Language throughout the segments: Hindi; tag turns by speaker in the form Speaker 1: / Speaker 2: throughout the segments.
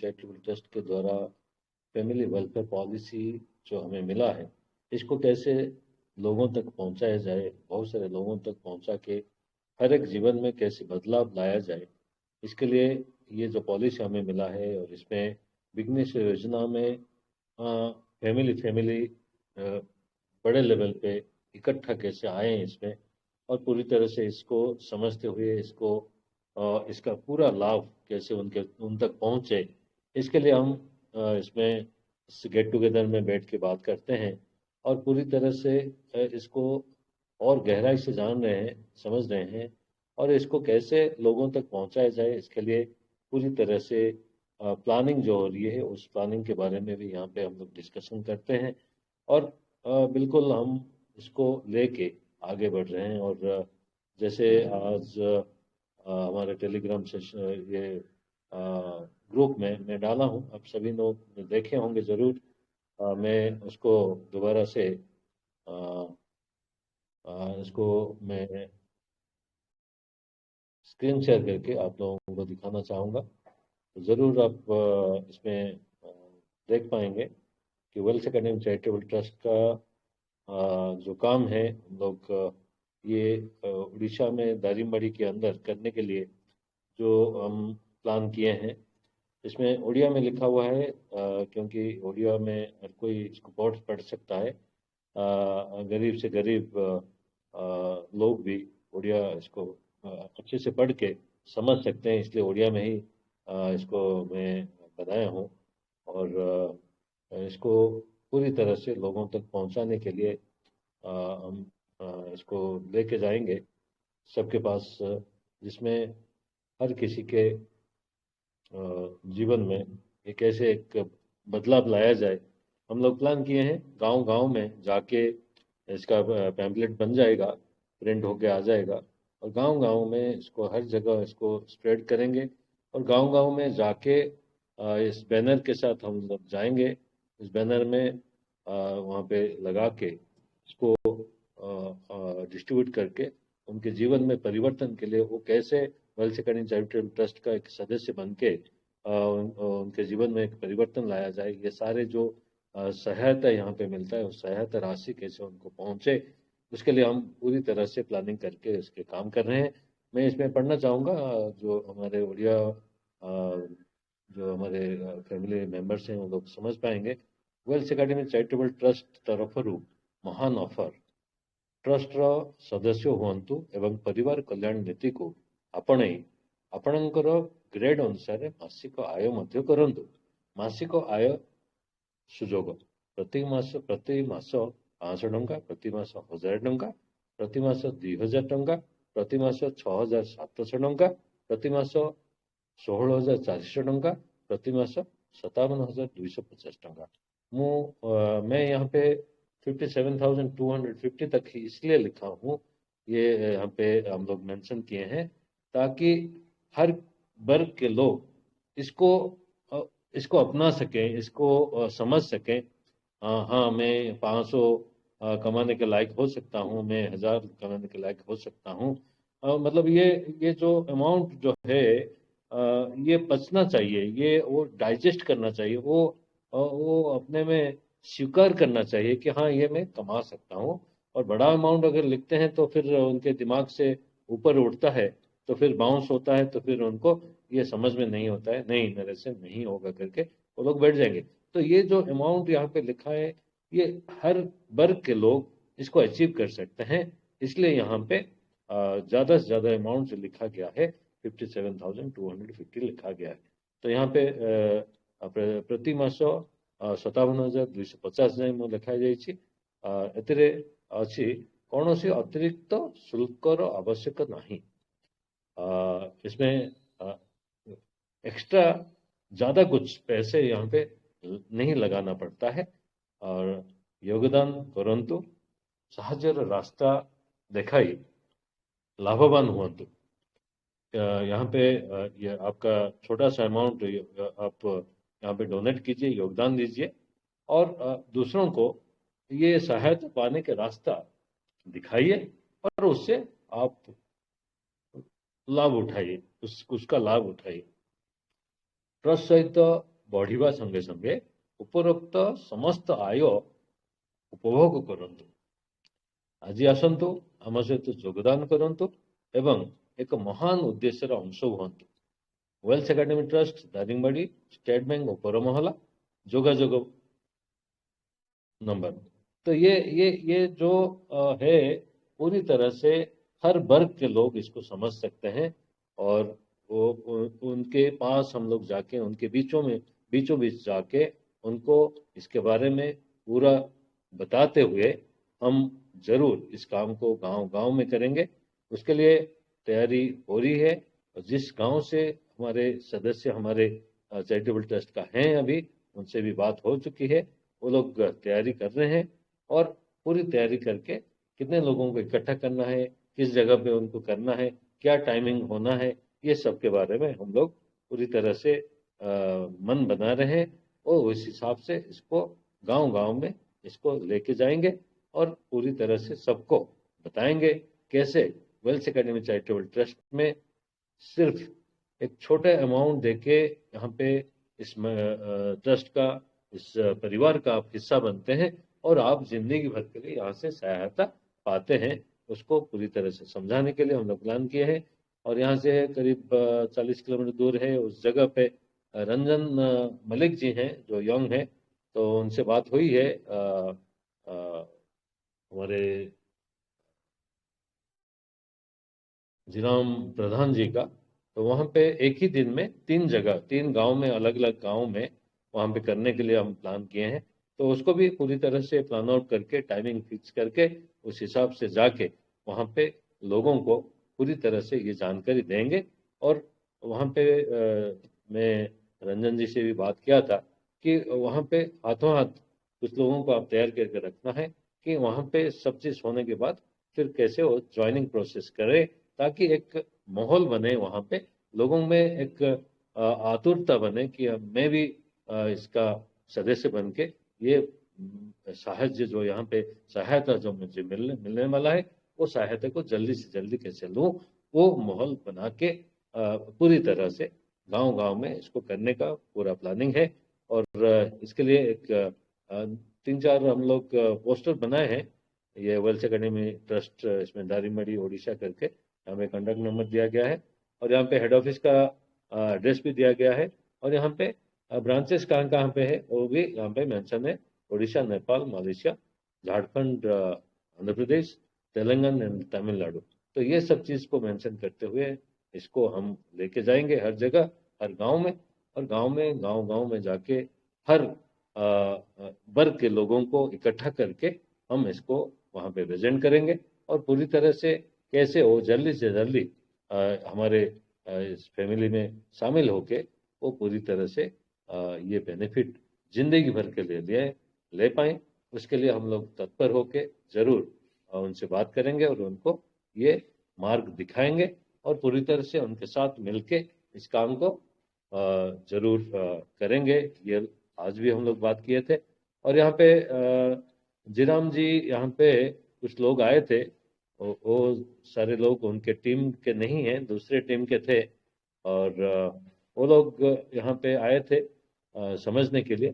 Speaker 1: चैरिटेबल ट्रस्ट के द्वारा फैमिली वेलफेयर पॉलिसी जो हमें मिला है, इसको कैसे लोगों तक पहुंचाया जाए, बहुत सारे लोगों तक पहुंचा के हर एक जीवन में कैसे बदलाव लाया जाए, इसके लिए ये जो पॉलिसी हमें मिला है। और इसमें बिजनेस योजना में फैमिली फैमिली बड़े लेवल पे इकट्ठा कैसे आए इसमें, और पूरी तरह से इसको समझते हुए इसको इसका पूरा लाभ कैसे उन तक पहुंचे, इसके लिए हम इसमें गेट टुगेदर में बैठ के बात करते हैं और पूरी तरह से इसको और गहराई से जान रहे हैं, समझ रहे हैं, और इसको कैसे लोगों तक पहुंचाया जाए, इसके लिए पूरी तरह से प्लानिंग जो हो रही है उस प्लानिंग के बारे में भी यहाँ पे हम लोग डिस्कशन करते हैं। और बिल्कुल हम इसको लेके आगे बढ़ रहे हैं। और जैसे आज हमारे टेलीग्राम से ये ग्रुप में मैं डाला हूँ, आप सभी लोग देखे होंगे ज़रूर। मैं उसको दोबारा से इसको मैं स्क्रीन शेयर करके आप लोगों को दिखाना चाहूँगा, तो ज़रूर आप इसमें देख पाएंगे कि वेल्थ एकेडमी चैरिटेबल ट्रस्ट का जो काम है, हम लोग ये उड़ीसा में दारिंगबाड़ी के अंदर करने के लिए जो हम प्लान किए हैं, इसमें उड़िया में लिखा हुआ है क्योंकि उड़िया में हर कोई इसको पढ़ सकता है। गरीब से गरीब लोग भी उड़िया इसको अच्छे से पढ़ के समझ सकते हैं, इसलिए उड़िया में ही इसको मैं बनाया हूँ। और इसको पूरी तरह से लोगों तक पहुंचाने के लिए हम इसको लेके जाएंगे सबके पास, जिसमें हर किसी के जीवन में एक ऐसे एक बदलाव लाया जाए। हम लोग प्लान किए हैं गांव गांव में जाके इसका पैम्पलेट बन जाएगा, प्रिंट होके आ जाएगा, और गांव गांव में इसको हर जगह इसको स्प्रेड करेंगे। और गांव गांव में जाके इस बैनर के साथ हम लोग जाएंगे, इस बैनर में वहाँ पे लगा के इसको डिस्ट्रीब्यूट करके उनके जीवन में परिवर्तन के लिए वो कैसे वेल्थ एकेडमी चैरिटेबल ट्रस्ट का एक सदस्य बन के उनके जीवन में एक परिवर्तन लाया जाए। ये सारे जो सहायता यहाँ पे मिलता है, उस सहायता राशि कैसे उनको पहुँचे, उसके लिए हम पूरी तरह से प्लानिंग करके इसके काम कर रहे हैं। मैं इसमें पढ़ना चाहूँगा जो हमारे उड़िया जो हमारे फैमिली मेंबर्स हैं वो लोग समझ पाएंगे। वेल्थ एकेडमी चैरिटेबल ट्रस्ट तरफरु महान ऑफर, ट्रस्टर सदस्य हुअन्तु एवं परिवार कल्याण नीति को आपणेई आपणकर ग्रेड अनुसार मासिक आय मध्य करंतु। मासिक आय सुजोग प्रति मास 500 टंका, प्रति मास 1000 टंका, प्रति मास 2000 टंका, प्रति मास 6700 टंका, प्रति मास 16400 टंका, प्रति मास 57250 टंका। मैं यहाँ पे 57,250 तक ही इसलिए लिखा हूँ, ये यहाँ पे हम लोग मेंशन किए हैं ताकि हर वर्ग के लोग इसको इसको अपना सकें, इसको समझ सकें। हाँ, मैं 500 कमाने के लायक हो सकता हूँ, मैं 1000 कमाने के लायक हो सकता हूँ। मतलब ये जो अमाउंट जो है ये पचना चाहिए, ये वो डाइजेस्ट करना चाहिए, वो अपने में स्वीकार करना चाहिए कि हाँ ये मैं कमा सकता हूँ। और बड़ा अमाउंट अगर लिखते हैं तो फिर उनके दिमाग से ऊपर उठता है, तो फिर बाउंस होता है, तो फिर उनको ये समझ में नहीं होता है, नहीं मेरे से नहीं होगा करके वो लोग बैठ जाएंगे। तो ये जो अमाउंट यहाँ पे लिखा है, ये हर वर्ग के लोग इसको अचीव कर सकते हैं, इसलिए यहाँ पे ज़्यादा से ज़्यादा अमाउंट जो लिखा गया है 57,250 लिखा गया है। तो यहाँ पे प्रति मास 57,250 ଯାଏ ମୁଁ ଲେଖାଯାଇଛି। ଏଥିରେ ଅଛି କୌଣସି ଅତିରିକ୍ତ ଶୁଳ୍କର ଆବଶ୍ୟକ ନାହିଁ। इसमें एक्स्ट्रा ज़्यादा कुछ पैसे यहाँ पे नहीं लगाना पड़ता है। और योगदान करंतु, साहाଯ୍ୟର रास्ता देखाई लाभवान हुअन्तु। यहाँ पे ये आपका छोटा सा अमाउंट आप यहाँ पे डोनेट कीजिए, योगदान दीजिए, और दूसरों को ये सहायता पाने के रास्ता दिखाइए, और उससे आप लाभ उठाइए, उसका लाभ उठाइए। ट्रस्ट सहित बढ़िवा संगे संगे उपरोक्त समस्त आय उपभोग करंतु। आज आसतु आम सहित योगदान करंतु एवं एक महान उद्देश्यर अंश हुंतु। Wealth academy trust Daringbadi state bank ऊपर महला जोगाजोग नंबर। तो ये जो है पूरी तरह से हर वर्ग के लोग इसको समझ सकते हैं और वो उनके पास हम लोग जाके उनके बीचों बीच जाके उनको इसके बारे में पूरा बताते हुए हम जरूर इस काम को गांव गांव में करेंगे। उसके लिए तैयारी हो रही है और जिस गांव से हमारे सदस्य हमारे चैरिटेबल ट्रस्ट का हैं अभी उनसे भी बात हो चुकी है। वो लोग तैयारी कर रहे हैं और पूरी तैयारी करके कितने लोगों को इकट्ठा करना है, किस जगह पे उनको करना है, क्या टाइमिंग होना है, ये सब के बारे में हम लोग पूरी तरह से मन बना रहे हैं और उस हिसाब से इसको गांव गांव में इसको लेके जाएंगे और पूरी तरह से सबको बताएंगे कैसे वेल्थ एकेडमी चैरिटेबल ट्रस्ट में सिर्फ एक छोटे अमाउंट देके यहाँ पे इस ट्रस्ट का इस परिवार का आप हिस्सा बनते हैं और आप जिंदगी भर के लिए यहाँ से सहायता पाते हैं। उसको पूरी तरह से समझाने के लिए हम लोग प्लान किए हैं और यहाँ से करीब 40 किलोमीटर दूर है उस जगह पे रंजन मलिक जी हैं जो यंग हैं। तो उनसे बात हुई है हमारे जिलाम प्रधान जी का। तो वहाँ पे एक ही दिन में 3 गांव में अलग अलग गांव में वहाँ पे करने के लिए हम प्लान किए हैं। तो उसको भी पूरी तरह से प्लान आउट करके टाइमिंग फिक्स करके उस हिसाब से जाके वहाँ पे लोगों को पूरी तरह से ये जानकारी देंगे। और वहाँ पे मैं रंजन जी से भी बात किया था कि वहाँ पे हाथों हाथ कुछ लोगों को आप तैयार करके रखना है कि वहाँ पे सब चीज़ होने के बाद फिर कैसे वो ज्वाइनिंग प्रोसेस करे ताकि एक माहौल बने वहाँ पे लोगों में एक आतुरता बने कि अब मैं भी इसका सदस्य बन के ये साहाय्य जो यहाँ पे सहायता जो मुझे मिलने वाला है वो सहायता को जल्दी से जल्दी कैसे लूँ वो माहौल बना के पूरी तरह से गांव गांव में इसको करने का पूरा प्लानिंग है। और इसके लिए एक 3-4 हम लोग पोस्टर बनाए हैं। ये वेल्थ एकेडमी ट्रस्ट इसमें दारिंगबाड़ी ओडिशा करके हमें कॉन्टैक्ट नंबर दिया गया है और यहाँ पे हेड ऑफिस का एड्रेस भी दिया गया है और यहाँ पे ब्रांचेस कहाँ कहाँ पे है वो भी यहाँ पे मेंशन है। Orissa, Nepal, Malaysia, Jharkhand, Andhra Pradesh, Telangana and Tamil Nadu. तो ये सब चीज़ को मेंशन करते हुए इसको हम लेके जाएंगे हर जगह हर गांव में और गांव गांव में जाके हर वर्ग के लोगों को इकट्ठा करके हम इसको वहाँ पे प्रेजेंट करेंगे और पूरी तरह से कैसे हो जल्दी से जल्दी हमारे इस फैमिली में शामिल होके वो पूरी तरह से ये बेनिफिट जिंदगी भर के लिए ले पाए। उसके लिए हम लोग तत्पर होके जरूर उनसे बात करेंगे और उनको ये मार्ग दिखाएंगे और पूरी तरह से उनके साथ मिलके इस काम को जरूर करेंगे। ये आज भी हम लोग बात किए थे और यहाँ पे जीराम जी यहाँ पे कुछ लोग आए थे वो सारे लोग उनके टीम के नहीं हैं दूसरे टीम के थे और वो लोग यहाँ पे आए थे समझने के लिए।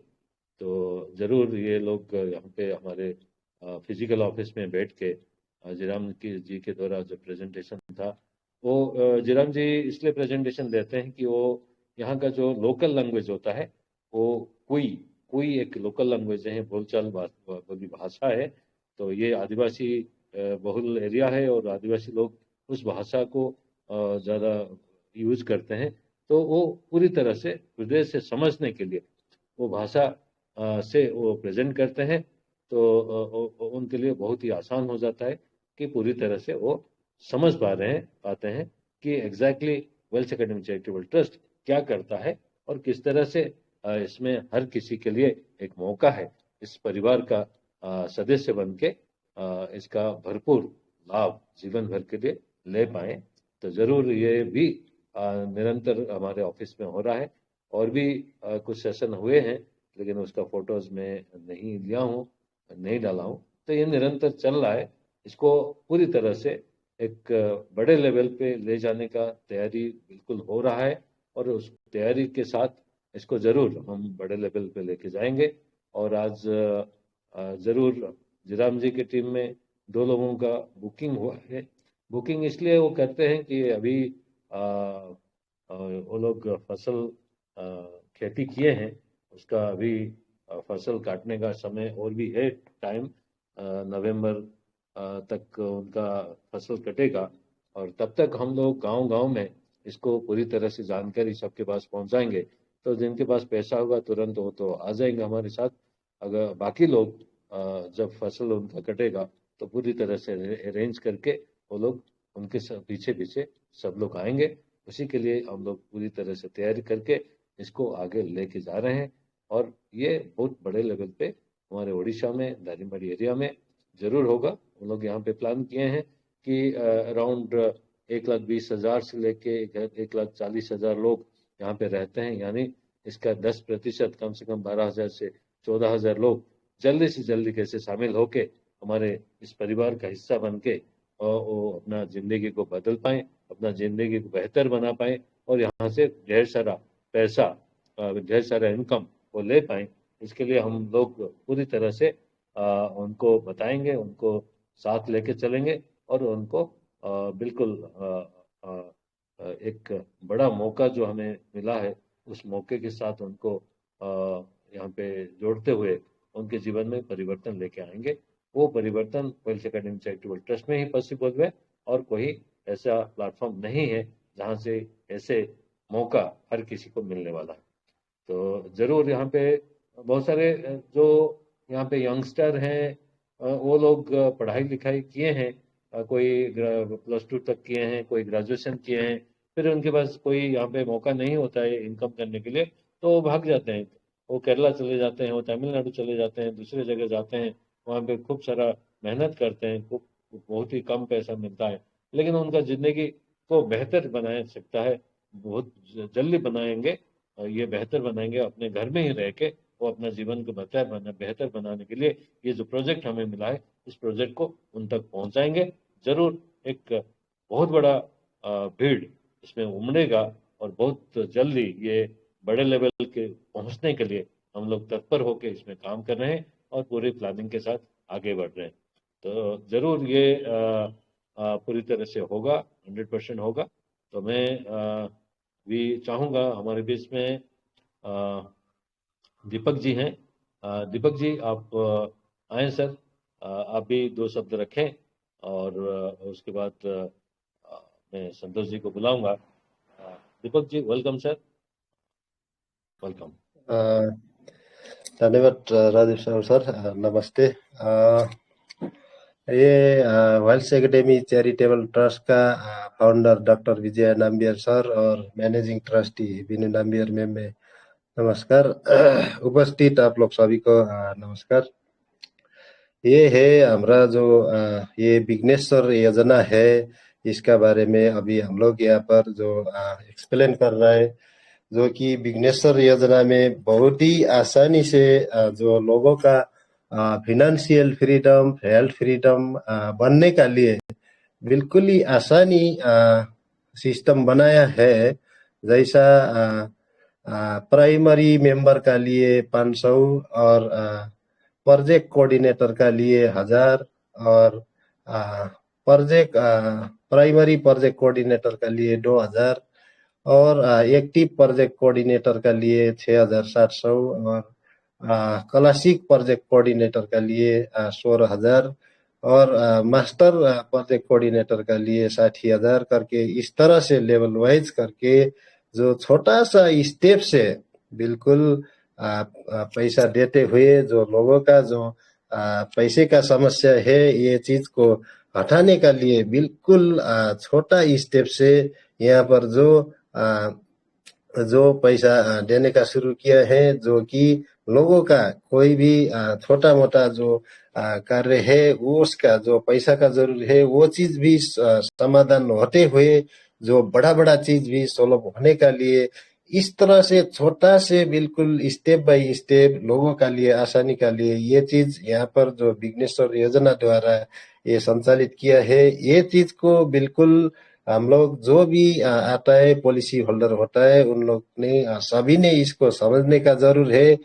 Speaker 1: तो ज़रूर ये लोग यहाँ पे हमारे फिजिकल ऑफिस में बैठ के जीराम जी के द्वारा जो प्रेजेंटेशन था वो जीराम जी इसलिए प्रेजेंटेशन देते हैं कि वो यहाँ का जो लोकल लैंग्वेज होता है वो कोई कोई एक लोकल लैंग्वेज है बोलचाल बोली भाषा है। तो ये आदिवासी बहुल एरिया है और आदिवासी लोग उस भाषा को ज़्यादा यूज करते हैं। तो वो पूरी तरह से हृदय से समझने के लिए वो भाषा से वो प्रेजेंट करते हैं। तो उनके लिए बहुत ही आसान हो जाता है कि पूरी तरह से वो समझ पाते हैं कि exactly wealth academy charitable trust क्या करता है और किस तरह से इसमें हर किसी के लिए एक मौका है इस परिवार का सदस्य बन के इसका भरपूर लाभ जीवन भर के लिए ले पाए। तो ज़रूर ये भी निरंतर हमारे ऑफिस में हो रहा है और भी कुछ सेशन हुए हैं लेकिन उसका फोटोज में नहीं लिया हूँ नहीं डाला हूँ। तो ये निरंतर चल रहा है। इसको पूरी तरह से एक बड़े लेवल पे ले जाने का तैयारी बिल्कुल हो रहा है और उस तैयारी के साथ इसको ज़रूर हम बड़े लेवल पे लेके जाएंगे। और आज ज़रूर जयराम जी की टीम में 2 लोगों का बुकिंग हुआ है। बुकिंग इसलिए वो करते हैं कि अभी वो लोग फसल खेती किए हैं, उसका अभी फसल काटने का समय और भी है टाइम, नवंबर तक उनका फसल कटेगा। और तब तक हम लोग गांव-गांव में इसको पूरी तरह से जानकारी सबके पास पहुंचाएंगे। तो जिनके पास पैसा होगा तुरंत वो तो आ जाएंगे हमारे साथ। अगर बाकी लोग जब फसल उनका कटेगा तो पूरी तरह से अरेंज करके वो लोग उनके पीछे पीछे सब लोग आएंगे। उसी के लिए हम लोग पूरी तरह से तैयारी करके इसको आगे लेके जा रहे हैं। और ये बहुत बड़े लेवल पे हमारे उड़ीसा में दारिंगबाड़ी एरिया में ज़रूर होगा। हम लोग यहाँ पे प्लान किए हैं कि अराउंड 1,20,000 से लेके 1,40,000 लोग यहाँ पे रहते हैं, यानी इसका 10% कम से कम 12,000 से 14,000 लोग जल्दी से जल्दी कैसे शामिल होके हमारे इस परिवार का हिस्सा बन के और वो अपना ज़िंदगी को बदल पाएँ, अपना ज़िंदगी को बेहतर बना पाएँ और यहाँ से ढेर सारा पैसा, ढेर सारा इनकम वो ले पाएँ। इसके लिए हम लोग पूरी तरह से उनको बताएंगे, उनको साथ लेके चलेंगे और उनको बिल्कुल एक बड़ा मौका जो हमें मिला है उस मौके के साथ उनको यहाँ पे जोड़ते हुए उनके जीवन में परिवर्तन लेके आएंगे। वो परिवर्तन वेल्थ एकेडमी चैरिटेबल ट्रस्ट में ही पॉसिबल है और कोई ऐसा प्लेटफॉर्म नहीं है जहाँ से ऐसे मौका हर किसी को मिलने वाला है। तो ज़रूर यहाँ पे बहुत सारे जो यहाँ पे यंगस्टर हैं, वो लोग पढ़ाई लिखाई किए हैं, कोई +2 तक किए हैं, कोई ग्रेजुएशन किए हैं, फिर उनके पास कोई यहाँ पे मौका नहीं होता है इनकम करने के लिए, तो वो भाग जाते हैं। वो केरला चले जाते हैं, वो तमिलनाडु चले जाते हैं, दूसरे जगह जाते हैं, वहाँ पे खूब सारा मेहनत करते हैं, खूब बहुत ही कम पैसा मिलता है, लेकिन उनका ज़िंदगी को बेहतर बना सकता है, बहुत जल्दी बनाएंगे। ये बेहतर बनाएंगे अपने घर में ही रह के। वो अपना जीवन को बेहतर बनाने के लिए ये जो प्रोजेक्ट हमें मिला है इस प्रोजेक्ट को उन तक पहुंचाएंगे। जरूर एक बहुत बड़ा भीड़ इसमें उमड़ेगा और बहुत जल्दी ये बड़े लेवल के पहुंचने के लिए हम लोग तत्पर होकर इसमें काम कर रहे हैं और पूरी प्लानिंग के साथ आगे बढ़ रहे हैं। तो जरूर ये पूरी तरह से होगा, 100% होगा। तो मैं भी चाहूँगा हमारे बीच में दीपक जी हैं। दीपक जी आप आए सर, आप भी 2 शब्द रखें और उसके बाद मैं संतोष जी को बुलाऊंगा। Deepak ji welcome sir, welcome.
Speaker 2: धन्यवाद राजीव साहु सर, नमस्ते। ये वेल्थ एकेडमी चैरिटेबल ट्रस्ट का founder doctor Vijay Nambiar sir और managing trustee Vinu Nambiar ma'am में नमस्कार। उपस्थित आप लोग सभी को नमस्कार। ये है हमारा जो ये विघ्नेश्वर योजना है, इसका बारे में अभी हम लोग यहाँ पर जो एक्सप्लेन कर रहा है, जो कि विघ्नेश्वर योजना में बहुत ही आसानी से जो लोगों का फिनेंशियल फ्रीडम, हेल्थ फ्रीडम बनने का लिए बिल्कुल ही आसानी सिस्टम बनाया है। जैसा प्राइमरी मेंबर का लिए 500 और प्रोजेक्ट कोऑर्डिनेटर का लिए 1000 और प्राइमरी प्रोजेक्ट कोऑर्डिनेटर का लिए 2000 और एक्टिव प्रोजेक्ट कोऑर्डिनेटर का लिए 6700 और क्लासिक प्रोजेक्ट कोऑर्डिनेटर का लिए 16000 और मास्टर प्रोजेक्ट कोऑर्डिनेटर का लिए 60,000 करके इस तरह से लेवल वाइज करके जो छोटा सा स्टेप से बिल्कुल पैसा देते हुए जो लोगों का जो पैसे का समस्या है, ये चीज को हटाने का लिए बिल्कुल छोटा स्टेप से यहाँ पर जो पैसा देने का शुरू किया है, जो कि लोगों का कोई भी छोटा मोटा जो कार्य है वो उसका जो पैसा का जरूर है वो चीज भी समाधान होते हुए जो बड़ा बड़ा चीज भी सोल्व होने का लिए इस तरह से छोटा से बिल्कुल स्टेप बाय स्टेप लोगों का लिए आसानी का लिए ये चीज यहाँ पर जो विघ्नेश्वर योजना द्वारा ये संचालित किया है, ये चीज को बिल्कुल हम लोग जो भी आता है पॉलिसी होल्डर होता है उन लोग ने सभी ने इसको समझने का जरूर है।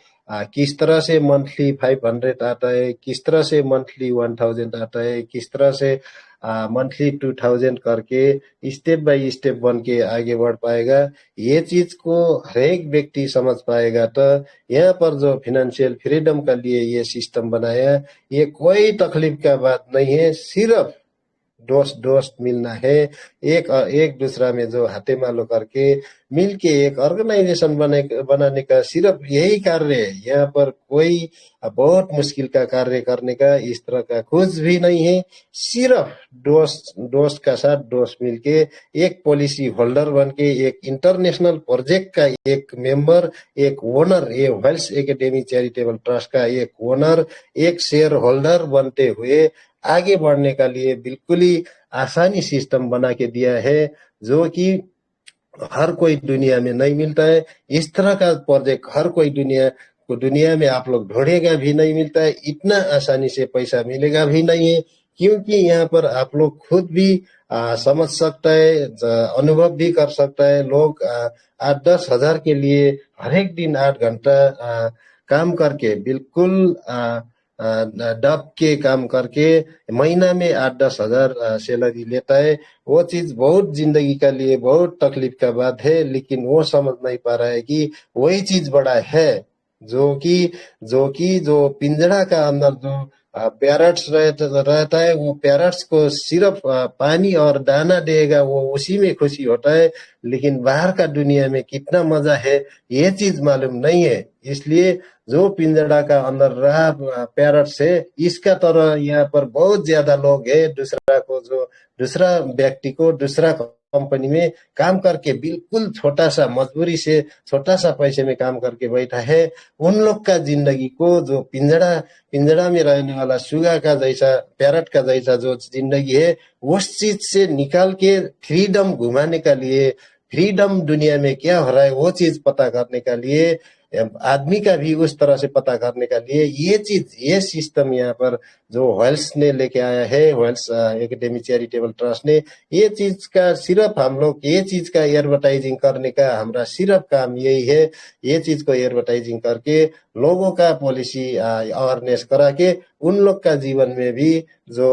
Speaker 2: किस तरह से मंथली 500 आता है, किस तरह से मंथली 1000 आता है, किस तरह से मंथली 2000 करके स्टेप बाय स्टेप बन के आगे बढ़ पाएगा। ये चीज को हरेक व्यक्ति समझ पाएगा तो यहाँ पर जो फिनेंशियल फ्रीडम का लिए ये सिस्टम बनाया, ये कोई तकलीफ का बात नहीं है। सिर्फ दोस्त दोस्त मिलना है, एक एक दूसरा में जो हाथेमालो करके मिल के एक ऑर्गेनाइजेशन बनाने का सिर्फ यही कार्य है। यहाँ पर कोई बहुत मुश्किल का कार्य करने का इस तरह का कुछ भी नहीं है। सिर्फ दोस्त दोस्त का साथ दोस्त मिलके एक पॉलिसी होल्डर बन के एक इंटरनेशनल प्रोजेक्ट का एक मेंबर, एक ओनर, ये वेल्स एकेडमी चैरिटेबल ट्रस्ट का एक ओनर, एक शेयर होल्डर बनते हुए आगे बढ़ने का लिए बिल्कुल ही आसानी सिस्टम बना के दिया है, जो कि हर कोई दुनिया में नहीं मिलता है। इस तरह का प्रोजेक्ट हर कोई दुनिया में आप लोग ढूंढेगा भी नहीं मिलता है। इतना आसानी से पैसा मिलेगा भी नहीं है, क्योंकि यहाँ पर आप लोग खुद भी समझ सकता है, अनुभव भी कर सकता है। लोग 8-10 हजार के लिए हर एक दिन 8 घंटा काम करके बिल्कुल दब के काम करके महीना में 8-10 हजार सैलरी लेता है। वो चीज बहुत जिंदगी का लिए बहुत तकलीफ का बात है, लेकिन वो समझ नहीं पा रहा है कि वही चीज बड़ा है। जो पिंजड़ा का अंदर जो पैरट्स रहता है, वो पैरट्स को सिर्फ पानी और दाना देगा, वो उसी में खुशी होता है। लेकिन बाहर का दुनिया में कितना मजा है ये चीज मालूम नहीं है। इसलिए जो पिंजड़ा का अंदर रहा पैरट्स है, इसका तरह यहाँ पर बहुत ज्यादा लोग है दूसरा व्यक्ति को दूसरा कंपनी में काम करके बिल्कुल छोटा सा मजबूरी से छोटा सा पैसे में काम करके बैठा है। उन लोग का जिंदगी को जो पिंजड़ा में रहने वाला सुगा का जैसा, पैरट का जैसा जो जिंदगी है, उस चीज से निकाल के फ्रीडम घुमाने का लिए, फ्रीडम दुनिया में क्या हो रहा है वो चीज पता करने का लिए, आदमी का भी उस तरह से पता करने का लिए ये सिस्टम यहाँ पर जो वेल्स ने लेके आया है, वेल्स एकेडमी चैरिटेबल ट्रस्ट ने, ये चीज का सिर्फ हम लोग ये चीज का एडवर्टाइजिंग करने का हमारा सिर्फ काम यही है। ये चीज को एडवर्टाइजिंग करके लोगों का पॉलिसी अवेयरनेस करा के उन लोग का जीवन में भी जो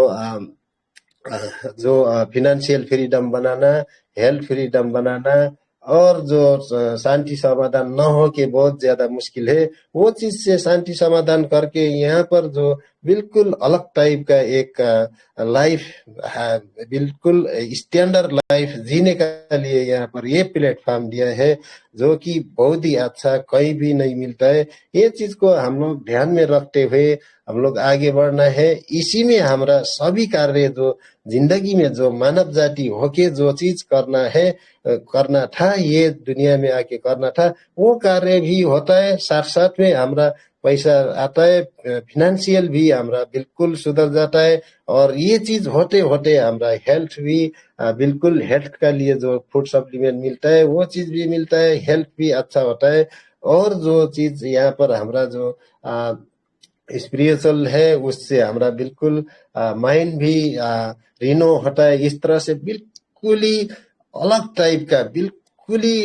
Speaker 2: फिनेंशियल फ्रीडम बनाना, हेल्थ फ्रीडम बनाना और जो शांति समाधान न हो के बहुत ज्यादा मुश्किल है, वो चीज से शांति समाधान करके यहाँ पर जो बिल्कुल अलग टाइप का एक लाइफ, बिल्कुल स्टैंडर्ड लाइफ जीने का लिए यहाँ पर ये प्लेटफॉर्म दिया है, जो कि बहुत ही अच्छा कहीं भी नहीं मिलता है। ये चीज को हम लोग ध्यान में रखते हुए हम लोग आगे बढ़ना है। इसी में हमारा सभी कार्य जो जिंदगी में जो मानव जाति होके जो चीज करना था, ये दुनिया में आके करना था, वो कार्य भी होता है। साथ साथ में हमारा पैसा आता है, फिनेंशियल भी हमारा बिल्कुल सुधर जाता है। और ये चीज होते होते हमारा हेल्थ भी बिल्कुल, हेल्थ का लिए जो फूड सप्लीमेंट मिलता है वो चीज भी मिलता है, हेल्थ भी अच्छा होता है। और जो चीज यहाँ पर हमारा जो स्पिरिचुअल है, उससे हमारा बिल्कुल माइंड भी रिनो होता है। इस तरह से बिल्कुल ही अलग टाइप का, बिल्कुल ही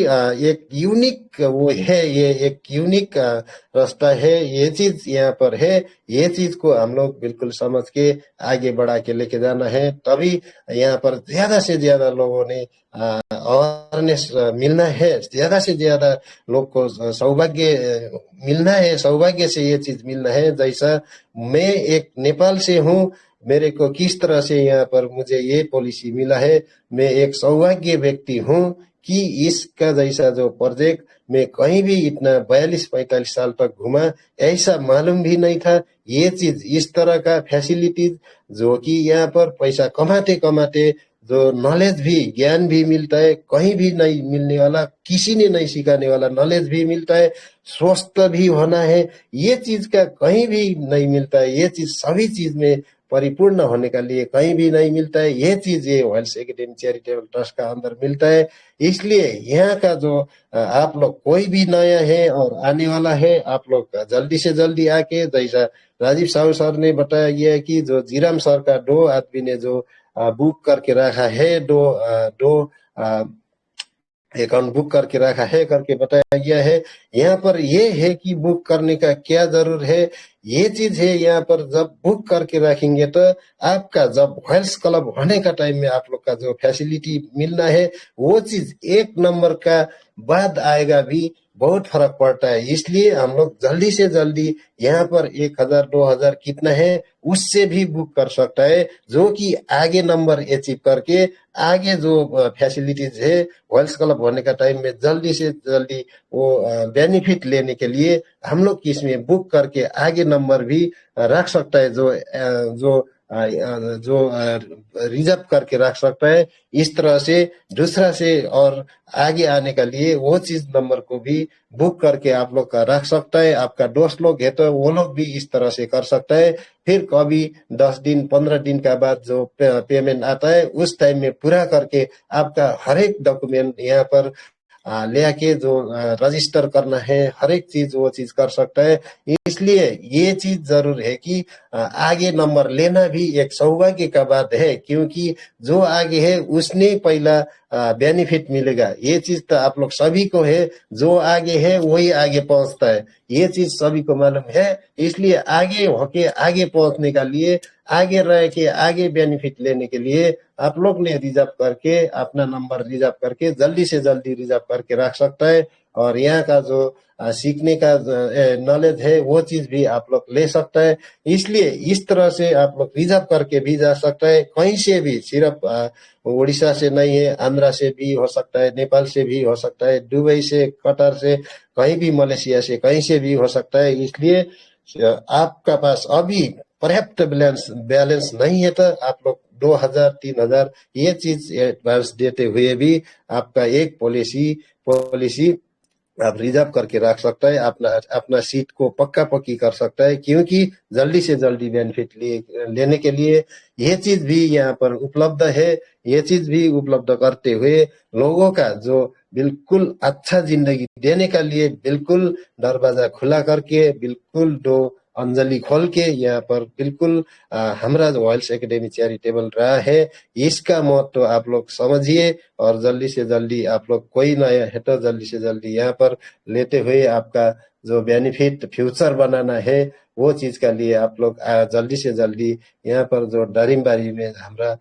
Speaker 2: एक यूनिक वो है, ये एक यूनिक रास्ता है। ये चीज यहाँ पर है, ये चीज को हम लोग बिल्कुल समझ के आगे बढ़ा के लेके जाना है। तभी यहाँ पर ज्यादा से ज्यादा लोगों ने अवेयरनेस मिलना है, ज्यादा से ज्यादा लोग को सौभाग्य मिलना है, सौभाग्य से ये चीज मिलना है। जैसा मैं एक नेपाल से हूँ, मेरे को किस तरह से यहाँ पर मुझे ये पॉलिसी मिला है, मैं एक सौभाग्य व्यक्ति हूँ कि इसका जैसा जो प्रोजेक्ट मैं कहीं भी इतना 42-45 साल तक घुमा, ऐसा मालूम भी नहीं था। ये चीज, इस तरह का फैसिलिटीज जो कि यहाँ पर पैसा कमाते कमाते जो नॉलेज भी, ज्ञान भी मिलता है, कहीं भी नहीं मिलने वाला, किसी ने नहीं सिखाने वाला नॉलेज भी मिलता है, स्वस्थ भी होना है, ये चीज का कहीं भी नहीं मिलता है। ये चीज सभी चीज में परिपूर्ण होने का लिए कहीं भी नहीं मिलता है। ये चीज ये वेल्स एकेडमी चैरिटेबल ट्रस्ट का अंदर मिलता है। इसलिए यहाँ का जो आप लोग कोई भी नया है और आने वाला है, आप लोग जल्दी से जल्दी आके, जैसा राजीव साहू सर ने बताया गया है कि जो जीराम सर का 2 आदमी ने जो बुक करके रखा है, दो अकाउंट बुक करके रखा है करके बताया गया है। यहाँ पर ये है कि बुक करने का क्या जरूर है, ये चीज है। यहाँ पर जब बुक करके रखेंगे तो आपका जब हेल्थ क्लब होने का टाइम में आप लोग का जो फैसिलिटी मिलना है वो चीज एक नंबर का बाद आएगा भी बहुत फर्क पड़ता है। इसलिए हम लोग जल्दी से जल्दी यहाँ पर 1000 2000 कितना है उससे भी बुक कर सकता है, जो कि आगे नंबर अचीव करके आगे जो फैसिलिटीज है वर्ल्ड क्लब होने का टाइम में जल्दी से जल्दी वो बेनिफिट लेने के लिए हम लोग इसमें बुक करके आगे नंबर भी रख सकता है, जो रिजर्व करके रख सकता है। इस तरह से दूसरा से और आगे आने के लिए वो चीज नंबर को भी बुक करके आप लोग का रख सकता है। आपका दोस्त लोग है तो वो लोग भी इस तरह से कर सकता है। फिर कभी 10 दिन 15 दिन का बाद जो पेमेंट आता है उस टाइम में पूरा करके आपका हर एक डॉक्यूमेंट यहाँ पर ले आके जो रजिस्टर करना है हर एक चीज वो चीज कर सकता है। इसलिए ये चीज जरूर है कि आगे नंबर लेना भी एक सौभाग्य का बात है, क्योंकि जो आगे है उसने पहला बेनिफिट मिलेगा। ये चीज तो आप लोग सभी को है, जो आगे है वही आगे पहुंचता है, ये चीज सभी को मालूम है। इसलिए आगे होके आगे पहुंचने का लिए आगे रह के आगे बेनिफिट लेने के लिए आप लोग ने रिजर्व करके अपना नंबर रिजर्व करके जल्दी से जल्दी रिजर्व करके रख सकता है। और यहाँ का जो सीखने का नॉलेज है वो चीज भी आप लोग ले सकता है। इसलिए इस तरह से आप लोग रिजर्व करके भी जा सकता है, कहीं से भी, सिर्फ उड़ीसा से नहीं है, आंध्रा से भी हो सकता है, नेपाल से भी हो सकता है, दुबई से, कतर से, कहीं भी, मलेशिया से, कहीं से भी हो सकता है। इसलिए आपका पास अभी पर्याप्त बैलेंस बैलेंस नहीं है तो आप लोग 2000 3000 ये चीज एडवांस देते हुए भी आपका एक पॉलिसी पॉलिसी आप रिजर्व करके रख सकता है, अपना अपना सीट को पक्का पक्की कर सकता है। क्योंकि जल्दी से जल्दी बेनिफिट लेने के लिए ये चीज भी यहाँ पर उपलब्ध है। ये चीज भी उपलब्ध करते हुए लोगों का जो बिल्कुल अच्छा जिंदगी देने का लिए बिल्कुल दरवाजा खुला करके बिल्कुल दो अंजलि खोल के यहाँ पर बिल्कुल हमारा जो वाइल्ड्स एकेडमी चैरिटेबल रहा है इसका महत्व आप लोग समझिए। और जल्दी से जल्दी आप लोग कोई नया है तो जल्दी से जल्दी यहाँ पर लेते हुए आपका जो बेनिफिट फ्यूचर बनाना है वो चीज का लिए आप लोग जल्दी से जल्दी यहाँ पर जो दारिमबारी में हमारा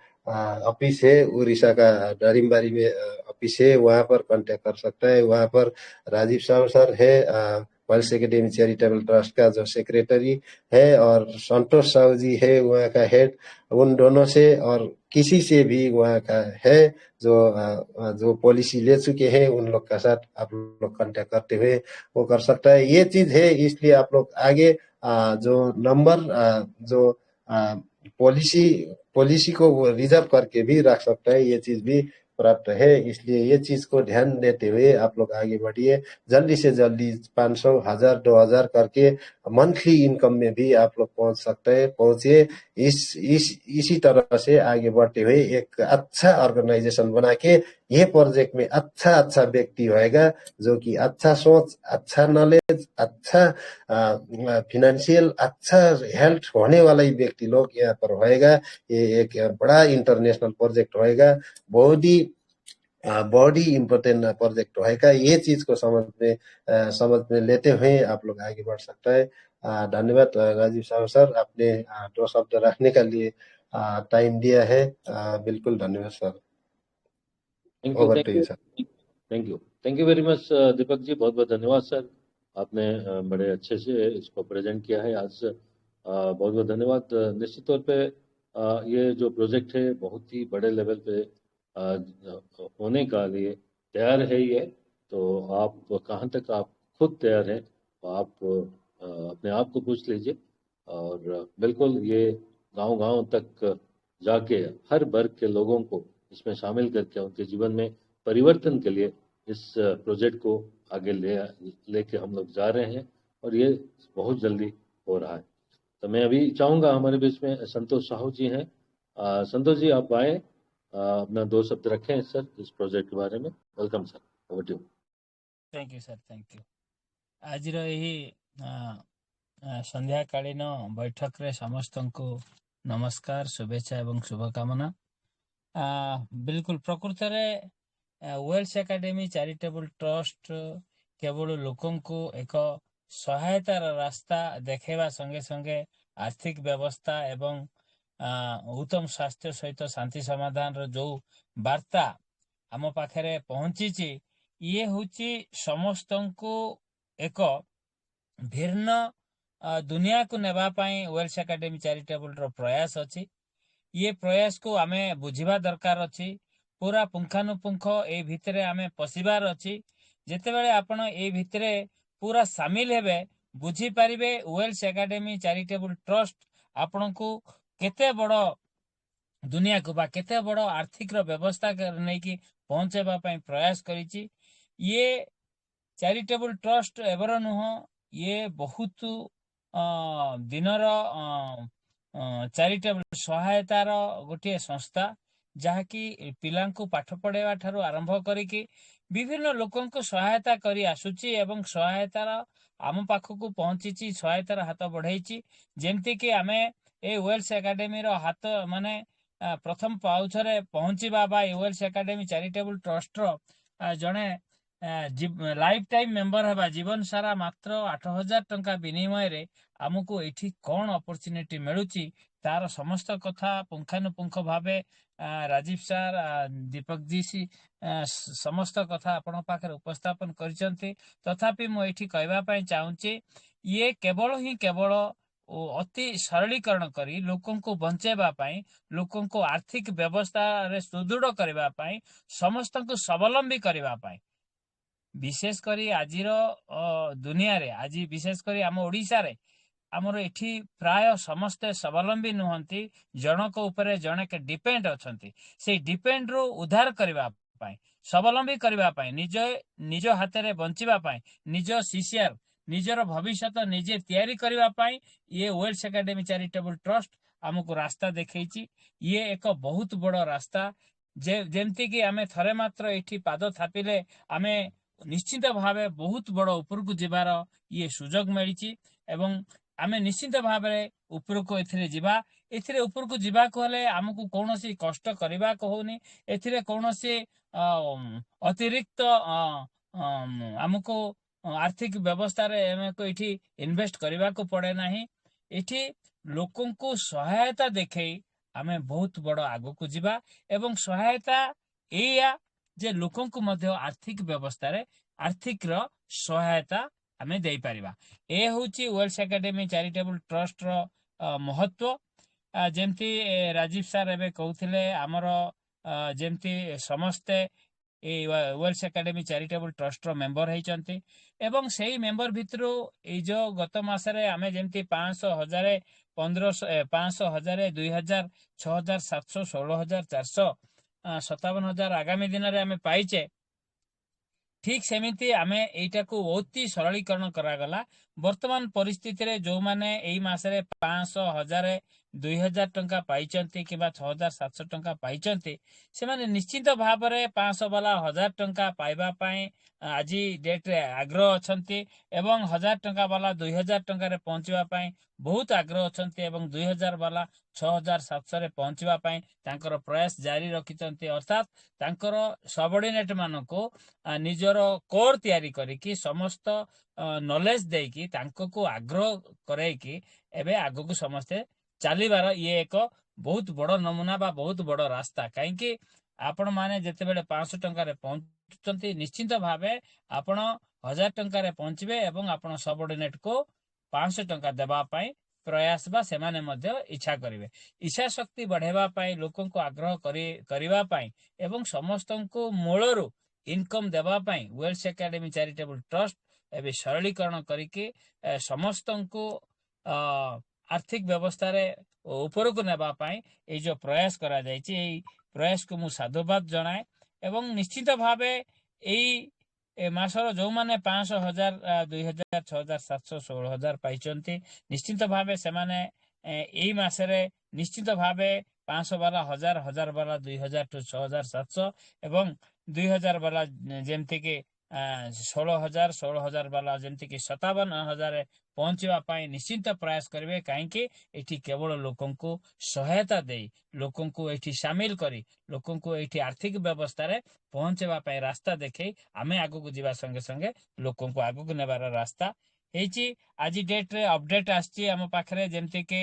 Speaker 2: ऑफिस है, उड़ीसा का दारिमबारी में ऑफिस है, वहाँ पर कांटेक्ट कर सकता है। वहाँ पर राजीव साहू सर है, वर्ल्ड एकेडमी चैरिटेबल ट्रस्ट का जो सेक्रेटरी है, और संतोष साहू जी है वहाँ का हेड। उन दोनों से और किसी से भी वहाँ का है जो पॉलिसी ले चुके हैं उन लोग का साथ आप लोग कांटेक्ट करते हुए वो कर सकता है। ये चीज है, इसलिए आप लोग आगे जो नंबर जो पॉलिसी पॉलिसी को वो रिजर्व करके भी रख सकता है, ये चीज भी प्राप्त है। इसलिए ये चीज को ध्यान देते हुए आप लोग आगे बढ़िए। जल्दी से जल्दी 500 1000 2000 करके मंथली इनकम में भी आप लोग पहुंच सकते हैं, पहुंचिए। इसी तरह से आगे बढ़ते हुए एक अच्छा ऑर्गेनाइजेशन बना के ये प्रोजेक्ट में अच्छा अच्छा व्यक्ति होएगा, जो कि अच्छा सोच, अच्छा नॉलेज, अच्छा फिनेंशियल, अच्छा हेल्थ होने वाला ही व्यक्ति लोग यहाँ पर होएगा। ये एक बड़ा इंटरनेशनल प्रोजेक्ट होएगा, बहुत ही इम्पोर्टेंट प्रोजेक्ट होएगा। ये चीज को समझ में लेते हुए आप लोग आगे बढ़ सकता है। धन्यवाद राजीव साहू सर, आपने दो शब्द रखने के लिए टाइम दिया है। बिल्कुल धन्यवाद sir.
Speaker 1: Thank you,
Speaker 2: over to
Speaker 1: thank
Speaker 2: you
Speaker 1: you,
Speaker 2: sir.
Speaker 1: Thank you, thank you very much Deepak ji, बहुत बहुत धन्यवाद सर। आपने बड़े अच्छे से इसको प्रेजेंट किया है आज। बहुत बहुत धन्यवाद। निश्चित तौर पे ये जो प्रोजेक्ट है बहुत ही बड़े लेवल पे होने का लिए तैयार है ये। तो आप कहाँ तक आप खुद तैयार हैं, तो आप अपने आप को पूछ लीजिए। और बिल्कुल ये गांव-गांव तक जाके हर वर्ग के लोगों को इसमें शामिल करके उनके जीवन में परिवर्तन के लिए इस प्रोजेक्ट को आगे लेके हम लोग जा रहे हैं, और ये बहुत जल्दी हो रहा है। तो मैं अभी चाहूँगा, हमारे बीच में संतोष साहू जी हैं। संतोष जी आप आए, अपना दो शब्द रखें सर इस प्रोजेक्ट के बारे में। Welcome sir, over to you.
Speaker 3: Thank you sir, thank you. आज यही संध्याकालीन बैठक रे समस्त को नमस्कार, शुभेच्छा एवं शुभकामना। बिल्कुल प्रकृत वेल्स एकेडमी चैरिटेबल ट्रस्ट केवल लोकन को एक सहायतार रास्ता देखेवा संगे संगे आर्थिक व्यवस्था एवं उत्तम स्वास्थ्य सहित शांति समाधान रो जो वार्ता आम पाखे पहुंची ये हूँ समस्त को एक भिन्न दुनिया को नेबापाई वेल्स एकेडमी चैरिटेबल रो प्रयास अछि ये प्रयास को आमे बुझिबा दरकार अछि पूरा पुंखानुपुंख ए भितरे आमे पसिबार अछि जेते बेले आपण ए भितरे पूरा शामिल हेबे बुझी पारिबे वेल्स एकेडमी चैरिटेबल ट्रस्ट आपण को केते बड़ दुनिया को बा केते बड़ आर्थिक रो व्यवस्था नै कि पहुंचेबा पई प्रयास करिछि ये चैरिटेबल ट्रस्ट एवर नुह ये बहुत दिनर चैरिटेबल सहायतार गोटे संस्था जहाँकि पिलांकु पाठ पढ़ाइबा ठारू आरंभ करिकी विभिन्न लोकन को सहायता करी आसुची एवं सहायतार आम पाखक पहुंची सहायतार हाथ बढ़ाई जेमती कि आमे ए वेल्स एकेडमी रो हाथ माने प्रथम पाउछरे पहुंचीबा बा वेल्स एकेडमी चैरिटेबल ट्रस्ट रो जणे लाइफ टाइम मेंबर हेबा जीवन सारा मात्र 8,000 टंका विनिमय रे आमको एठी कौन अपॉर्चुनिटी मिलुची तार समस्त कथा पुंखानुपुंख भावे राजीव सर दीपक जी समस्त कथा आपण पाखरे उपस्थापन करिसंती तथापि मु एठी कहबा पई चाहूची ये केवल अति सरलीकरण करी लोकन को बंचेबा पई लोकन को आर्थिक व्यवस्था रे सुदृढ़ करबा पई समस्त को स्वावलंबी करबा पई विशेष करी आजिर दुनिया रे आज विशेष करी आम ओडिसा रे आमर एठी प्राय समस्ते स्वावलंबी नुहंती जनक उपरे जने के डिपेंड अछंती से डिपेंड रो उद्धार करबा पई स्वावलंबी करबा पई निज हाथ रे बंचिबा पई निज शिष्यर निजर भविष्यत निजे तैयारी करबा पई ये वेल्स एकेडमी चैरिटेबल ट्रस्ट हमको रास्ता देखैची ये एक बहुत बड़ रास्ता जेमती कि आमे थरे मात्र एठी पाद थापिले आमे निश्चित भावे बहुत बड़ ऊपर को जीवार ये सुजोग मिली एवं आमे निश्चित भाव ऊपर को एथिरे जीवा एथिरे ऊपर को जीवा को हेले हमको कौनसी कष्ट करबा को होनी एथिरे कौनसी अतिरिक्त हमको आर्थिक व्यवस्था रे हमको एठी इन्वेस्ट करबा को पड़े नाही एठी लोकन को सहायता देखै आमे बहुत बड़ आगो को जीवा एवं सहायता एया जे लोकन को मध्य आर्थिक व्यवस्था रे आर्थिक रो सहायता आमे देई परिबा ए होची वेल्स एकेडमी चैरिटेबल ट्रस्ट रो महत्व जेमती राजीव सर एबे कहउथिले हमर जेमती समस्ते ए वेल्स एकेडमी चैरिटेबल ट्रस्ट रो मेंबर हेचंती एवं सेही मेंबर भितरो ए जो गत मासरे आमे जेमती 500 1000 1500 500 1000 2000 6000 700 16000 400 57,000 आगामी दिन रे आमे पाइचे ठीक सेमिति आमे एटा को अति सरलीकरण करागला वर्तमान परिस्थिति रे जो माने एई मासरे 500 1000 2000 टंका पाइचंती किबा 6700 टंका पाइचंती से माने निश्चित भाव रे 500 वाला 1000 टंका पाइबा पई आजी डेट रे आग्रह अछंती एवं 1000 टंका वाला 2000 टंका रे पहुंचवा पई बहुत आग्रह अछंती एवं 2000 वाला 6700 रे पहुंचवा पई तांकर प्रयास जारी रखिचंती अर्थात तांकर सबऑर्डिनेट मानको निजर कोर तैयारी करिकी समस्त नॉलेज देकी तांको को आग्रह करैकी एबे आगो को समस्ते चलीबार ये एक बहुत बड़ नमूना बा बहुत बड़ रास्ता कहीं आपण माने जेते बेले 500 टंका रे पहुंचुचंती निश्चित भावे आपण 1000 टंका रे पहुंचबे एवं आपण सबऑर्डिनेट को 500 टंका देबा पई प्रयास बा सेमाने मध्य इच्छा करिवे इच्छा शक्ति बढ़ेबा पई लोकन को आग्रह करिवा पई एवं समस्त को मूलरू इनकम देबा पई वेल्स एकेडमी चैरिटेबल ट्रस्ट एबे सरलीकरण करिके समस्त को आर्थिक व्यवस्था रे ऊपर को नेबा पई ए जो प्रयास करा जायछि ए प्रयास को मु साधुवाद जणाए एवं निश्चित भावे ए मासर जो माने 500 1000 2000 6000 700 16000 पाइचंती निश्चित भावे से माने एई मासरे निश्चित भावे 500 वाला 1000 1000 वाला 2000 टू 6700 एवं 2000 वाला जेमती के 16,000 ବାଲା ଯେମିତିକି 57,000 ପହଞ୍ଚିବା ପାଇଁ ନିଶ୍ଚିନ୍ତ ପ୍ରୟାସ କରିବେ। କାହିଁକି ଏଠି କେବଳ ଲୋକଙ୍କୁ ସହାୟତା ଦେଇ, ଲୋକଙ୍କୁ ଏଠି ସାମିଲ କରି, ଲୋକଙ୍କୁ ଏଠି ଆର୍ଥିକ ବ୍ୟବସ୍ଥାରେ ପହଞ୍ଚିବା ପାଇଁ ରାସ୍ତା ଦେଖେଇ ଆମେ ଆଗକୁ ଯିବା ସଙ୍ଗେ ସଙ୍ଗେ ଲୋକଙ୍କୁ ଆଗକୁ ନେବାର ରାସ୍ତା ହେଇଛି। ଆଜି ଡେଟ୍ରେ ଅପଡେଟ୍ ଆସିଛି ଆମ ପାଖରେ, ଯେମିତିକି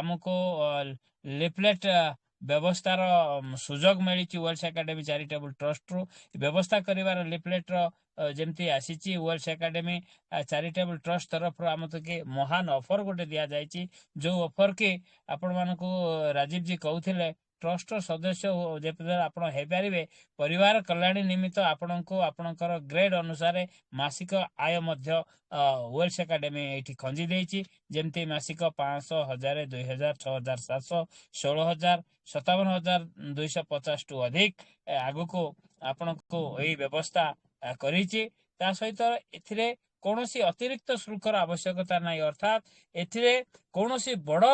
Speaker 3: ଆମକୁ ଲିଫଲେଟ୍ ବ୍ୟବସ୍ଥାର ସୁଯୋଗ ମିଳିଛି ୱେଲ୍ସ ଏକାଡେମୀ ଚାରିଟେବଲ୍ ଟ୍ରଷ୍ଟରୁ। ବ୍ୟବସ୍ଥା କରିବାର ଲିଫଲେଟ୍ର ଯେମିତି ଆସିଛି ୱେଲ୍ସ ଏକାଡେମୀ ଚାରିଟେବଲ୍ ଟ୍ରଷ୍ଟ ତରଫରୁ ଆମକୁ ମହାନ ଅଫର ଗୋଟେ ଦିଆଯାଇଛି। ଯୋଉ ଅଫର କି ଆପଣମାନଙ୍କୁ ରାଜୀବ ଜି କହୁଥିଲେ, ଟ୍ରଷ୍ଟର ସଦସ୍ୟ ଯେତେବେଳେ ଆପଣ ହେଇପାରିବେ, ପରିବାର କଲ୍ୟାଣ ନିମିତ୍ତ ଆପଣଙ୍କୁ ଆପଣଙ୍କର ଗ୍ରେଡ୍ ଅନୁସାରେ ମାସିକ ଆୟ ମଧ୍ୟ ୱେଲ୍ସ ଏକାଡେମୀ ଏଇଠି ଖଞ୍ଜି ଦେଇଛି। ଯେମିତି ମାସିକ 500, 1000, 2000, 6700, 16000, 57,250 ଟୁ ଅଧିକ ଆଗକୁ ଆପଣଙ୍କୁ ଏଇ ବ୍ୟବସ୍ଥା କରିଛି। ତା ସହିତ ଏଥିରେ କୌଣସି ଅତିରିକ୍ତ ଶୁଳ୍କର ଆବଶ୍ୟକତା ନାହିଁ, ଅର୍ଥାତ୍ ଏଥିରେ କୌଣସି ବଡ଼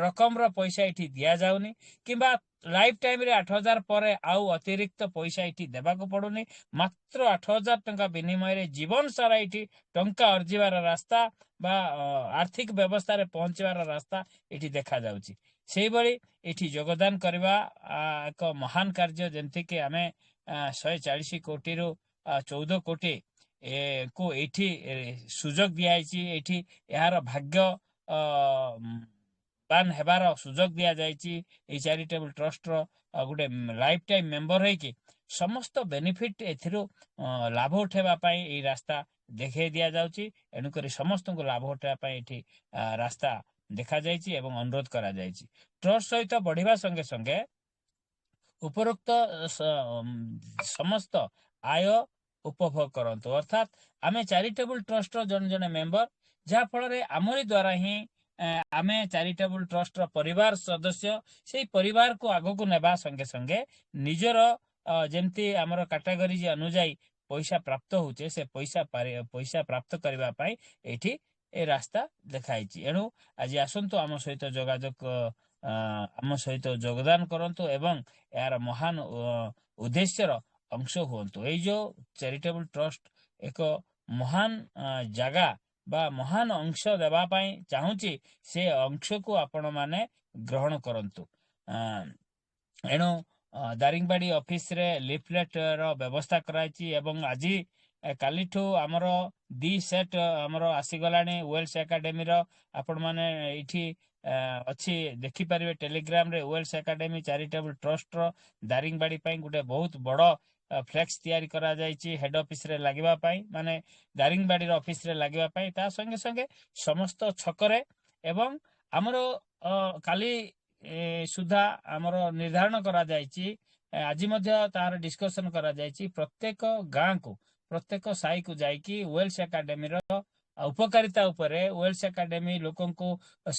Speaker 3: ରକମର ପଇସା ଏଠି ଦିଆଯାଉନି, କିମ୍ବା ଲାଇଫ୍ ଟାଇମ୍ରେ 8,000 ପରେ ଆଉ ଅତିରିକ୍ତ ପଇସା ଏଠି ଦେବାକୁ ପଡୁନି। ମାତ୍ର 8,000 ଟଙ୍କା ବିନିମୟରେ ଜୀବନ ସାରା ଏଠି ଟଙ୍କା ଅର୍ଜିବାର ରାସ୍ତା ବା ଆର୍ଥିକ ବ୍ୟବସ୍ଥାରେ ପହଞ୍ଚିବାର ରାସ୍ତା ଏଠି ଦେଖାଯାଉଛି। ସେଇଭଳି ଏଠି ଯୋଗଦାନ କରିବା ଏକ ମହାନ କାର୍ଯ୍ୟ। ଯେମିତିକି ଆମେ 140 କୋଟିରୁ 14 କୋଟି କୁ ଏଇଠି ସୁଯୋଗ ଦିଆଯାଇଛି। ଏଇଠି ଏହାର ଭାଗ୍ୟ ବାନ ହେବାର ସୁଯୋଗ ଦିଆଯାଇଛି। ଏଇ ଚାରିଟେବଲ୍ ଟ୍ରଷ୍ଟର ଗୋଟେ ଲାଇଫ୍ ଟାଇମ୍ ମେମ୍ବର ହେଇକି ସମସ୍ତ ବେନିଫିଟ୍ ଏଥିରୁ ଲାଭ ଉଠାଇବା ପାଇଁ ଏଇ ରାସ୍ତା ଦେଖାଇ ଦିଆଯାଉଛି। ଏଣୁକରି ସମସ୍ତଙ୍କୁ ଲାଭ ଉଠାଇବା ପାଇଁ ଏଠି ରାସ୍ତା ଦେଖାଯାଇଛି ଏବଂ ଅନୁରୋଧ କରାଯାଇଛି। ଟ୍ରଷ୍ଟ ସହିତ ବଢିବା ସଙ୍ଗେ ସଙ୍ଗେ ଉପରୋକ୍ତ ସମସ୍ତ ଆୟ ଉପଭୋଗ କରନ୍ତୁ। ଅର୍ଥାତ୍ ଆମେ ଚାରିଟେବଲ୍ ଟ୍ରଷ୍ଟର ଜଣେ ଜଣେ ମେମ୍ବର, ଯାହାଫଳରେ ଆମରି ଦ୍ୱାରା ହିଁ ଆମେ ଚାରିଟେବଲ୍ ଟ୍ରଷ୍ଟର ପରିବାର ସଦସ୍ୟ। ସେଇ ପରିବାରକୁ ଆଗକୁ ନେବା ସଙ୍ଗେ ସଙ୍ଗେ ନିଜର ଯେମିତି ଆମର କାଟାଗୋରୀ ଅନୁଯାୟୀ ପଇସା ପ୍ରାପ୍ତ ହଉଛେ, ସେ ପଇସା ପ୍ରାପ୍ତ କରିବା ପାଇଁ ଏଇଠି ଏ ରାସ୍ତା ଦେଖାଇଛି। ଏଣୁ ଆଜି ଆସନ୍ତୁ ଆମ ସହିତ ଯୋଗଦାନ କରନ୍ତୁ ଏବଂ ଏହାର ମହାନ ଉଦ୍ଦେଶ୍ୟର ଅଂଶ ହୁଅନ୍ତୁ। ଏଇ ଯୋଉ ଚାରିଟେବଲ୍ ଟ୍ରଷ୍ଟ ଏକ ମହାନ ଜାଗା ବା ମହାନ ଅଂଶ ଦେବା ପାଇଁ ଚାହୁଁଛି, ସେ ଅଂଶକୁ ଆପଣମାନେ ଗ୍ରହଣ କରନ୍ତୁ। ଏଣୁ ଦାରିଙ୍ଗବାଡି ଅଫିସରେ ଲିଫଲେଟ୍ର ବ୍ୟବସ୍ଥା କରାଯାଇଛି ଏବଂ ଆଜି କାଲିଠୁ ଆମର 2 ସେଟ୍ ଆମର ଆସିଗଲାଣି ୱେଲ୍ସ ଏକାଡେମୀର। ଆପଣମାନେ ଏଇଠି ଅଛି ଦେଖିପାରିବେ ଟେଲିଗ୍ରାମରେ, ୱେଲ୍ସ ଏକାଡେମୀ ଚାରିଟେବଲ୍ ଟ୍ରଷ୍ଟର ଦାରିଙ୍ଗବାଡି ପାଇଁ ଗୋଟେ ବହୁତ ବଡ଼ ଫ୍ଲେକ୍ସ ତିଆରି କରାଯାଇଛି ହେଡ୍ ଅଫିସରେ ଲାଗିବା ପାଇଁ, ମାନେ ଦାରିଙ୍ଗବାଡିର ଅଫିସରେ ଲାଗିବା ପାଇଁ। ତା ସଙ୍ଗେ ସଙ୍ଗେ ସମସ୍ତ ଛକରେ ଏବଂ ଆମର କାଲି ସୁଦ୍ଧା ଆମର ନିର୍ଦ୍ଧାରଣ କରାଯାଇଛି, ଆଜି ମଧ୍ୟ ତାହାର ଡିସ୍କସନ କରାଯାଇଛି, ପ୍ରତ୍ୟେକ ଗାଁକୁ ପ୍ରତ୍ୟେକ ସାହିକୁ ଯାଇକି ୱେଲ୍ସ ଏକାଡେମୀର ଉପକାରିତା ଉପରେ, ୱେଲ୍ସ ଏକାଡେମୀ ଲୋକଙ୍କୁ